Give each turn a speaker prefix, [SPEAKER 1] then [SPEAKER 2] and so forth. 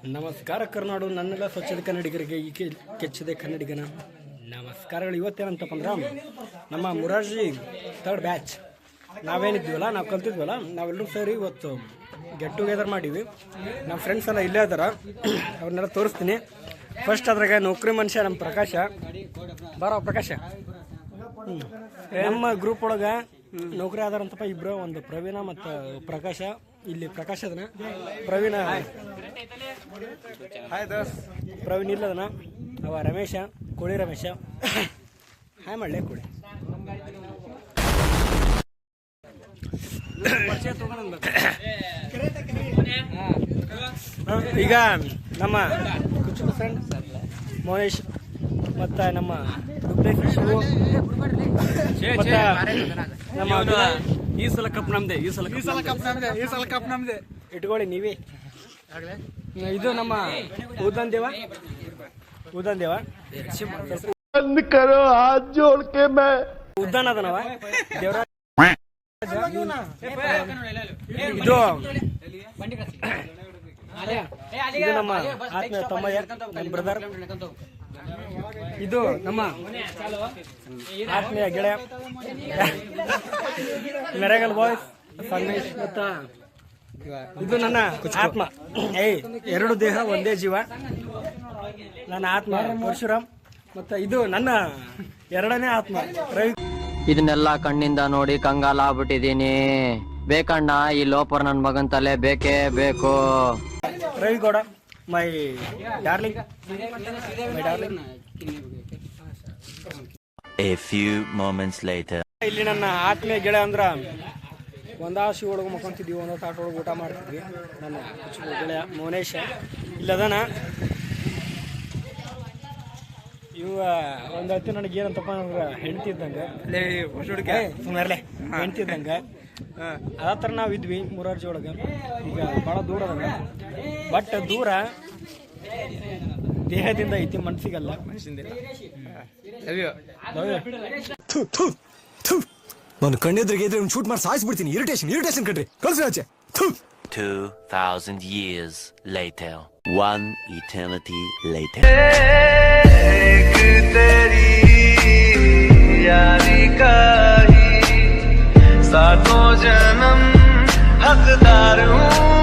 [SPEAKER 1] ನಮಸ್ಕಾರ ಕರ್ನಾಡು ನನ್ನೆಲ್ಲ ಸ್ವಚ್ಛದ ಕನ್ನಡಿಗರಿಗೆ ಈ ಕೆಚ್ಚದೆ ಕನ್ನಡಿಗನ ನಮಸ್ಕಾರಗಳು. ಇವತ್ತೇನಂತಪ್ಪ ಅಂದ್ರೆ ನಮ್ಮ ಮುರಾರ್ಜಿ ಥರ್ಡ್ ಬ್ಯಾಚ್ ನಾವೇನಿದ್ವಲ್ಲ, ನಾವು ಕಲ್ತಿದ್ವಲ್ಲ, ನಾವೆಲ್ಲರೂ ಸೇರಿ ಇವತ್ತು ಗೆಟ್ ಟುಗೆದರ್ ಮಾಡೀವಿ. ನಮ್ಮ ಫ್ರೆಂಡ್ಸ್ ಎಲ್ಲ ಇಲ್ಲೇ ಇದಾರ, ಅವ್ರನ್ನೆಲ್ಲ ತೋರಿಸ್ತೀನಿ. ಫಸ್ಟ್ ಅದ್ರಾಗ ನೌಕರಿ ಮನುಷ್ಯ ನಮ್ಮ ಪ್ರಕಾಶ ಬಾರೋ ಪ್ರಕಾಶ. ನಮ್ಮ ಗ್ರೂಪ್ ಒಳಗೆ ನೌಕರಿ ಆದಾರಂತಪ್ಪ ಇಬ್ರು, ಒಂದು ಪ್ರವೀಣ ಮತ್ತು ಪ್ರಕಾಶ. ಇಲ್ಲಿ ಪ್ರಕಾಶ ಅದನ, ಪ್ರವೀಣ ಪ್ರವೀಣ್ ಇಲ್ಲದನ, ಅವ ರಮೇಶ, ಕೋಳಿ ರಮೇಶ. ಹಾಯ್ ಮಾಡಲೇ ಕೋಳಿ. ಈಗ ನಮ್ಮ ಫ್ರೆಂಡ್ ಮೋನೇಶ್ ಮತ್ತು ನಮ್ಮ ನಮ್ಮ ಈ ಸಲ ಕಪ್ ನಮ್ದೆ, ಈ ಸಲ ಕಪ್ ನಮ್ದೆ ಇಟ್ಕೊಳ್ಳಿ ನೀವೇ. ಇದು ನಮ್ಮ ಉದನ್ ದೇವ ಉದ್ದಾನ ಅದನವ ದೇವರಾಜ್. ಇದು ನಮ್ಮ ಆತ್ಮೀಯ ತಮ್ಮಯ್ಯ, ನಮ್ಮ ಬ್ರದರ್. ಇದು ನಮ್ಮ ಆತ್ಮೀಯ ಗೆಳೆಯ ನರೇಗಲ್ ಬಾಯ್ಸ್ ಸಂಗಮೇಶ್. ಮತ್ತು ಇದು ನನ್ನ ಆತ್ಮ. ಎರಡು ದೇಹ ಒಂದೇ ಜೀವ, ನನ್ನ ಆತ್ಮ ಪರಶುರಾಮ್. ಮತ್ತು ಇದು ನನ್ನ ಎರಡನೇ ಆತ್ಮ ರವಿ.
[SPEAKER 2] ಇದನ್ನೆಲ್ಲ ಕಣ್ಣಿಂದ ನೋಡಿ ಕಂಗಾಲಾಗ್ಬಿಟ್ಟಿದೀನಿ. ಬೇಕಣ್ಣ, ಈ ಲೋಪರ್ ನನ್ ಮಗನ್ ತಲೆ ಬೇಕೇ ಬೇಕು.
[SPEAKER 1] Ravi Gowda my darling, my darling.
[SPEAKER 3] A few moments later.
[SPEAKER 1] ಇಲ್ಲಿ ನನ್ನ ಆತ್ಮೀಯ ಗೆಳೆಯ ಅಂದ್ರ ಒಂದಾಸಿ ಒಳಗೆ ಮಕ್ಕೊಂತಿದ್ವಿ, ಒಂದೊಂದು ತಾಟ ಒಳಗೆ ಊಟ ಮಾಡ್ತಿದ್ವಿ. ನನ್ನ ಗೆಳೆಯ ಮೋನೇಶ ಇಲ್ಲದನ. ಇವ ಒಂದು ಹತ್ತಿ ನನಗೆ ಏನಂತಪ್ಪ ಅಂದ್ರೆ ಹೆಂಡ್ತಿ ಇದ್ದಂಗೆ, ಹೆಂಡ್ತಿ ಇದ್ದಂಗೆ. ಅದ ಥರ ನಾವು ಇದ್ವಿ ಮುರಾರ್ಜಿ ಒಳಗೆ. ಈಗ ಭಾಳ ದೂರ ಅದ, ಬಟ್ ದೂರ ದೇಹದಿಂದ ಐತಿ, ಮನ್ಸಿಗಲ್ಲ.
[SPEAKER 4] ನಾನು ಕಣ್ಣೆದ್ರಿಗೆ ಇದ್ರೆ ಶೂಟ್ ಮಾಡಿ ಸಾಯಿಸ್ಬಿಡ್ತೀನಿ. ಇರಿಟೇಷನ್ ಕಣ್ರಿ, ಕಳ್ಸಿ ಆಚೆ.
[SPEAKER 3] 2000 years later. One eternity later.
[SPEAKER 5] तेरी यारी का ही सातों जन्म हकदार हूँ.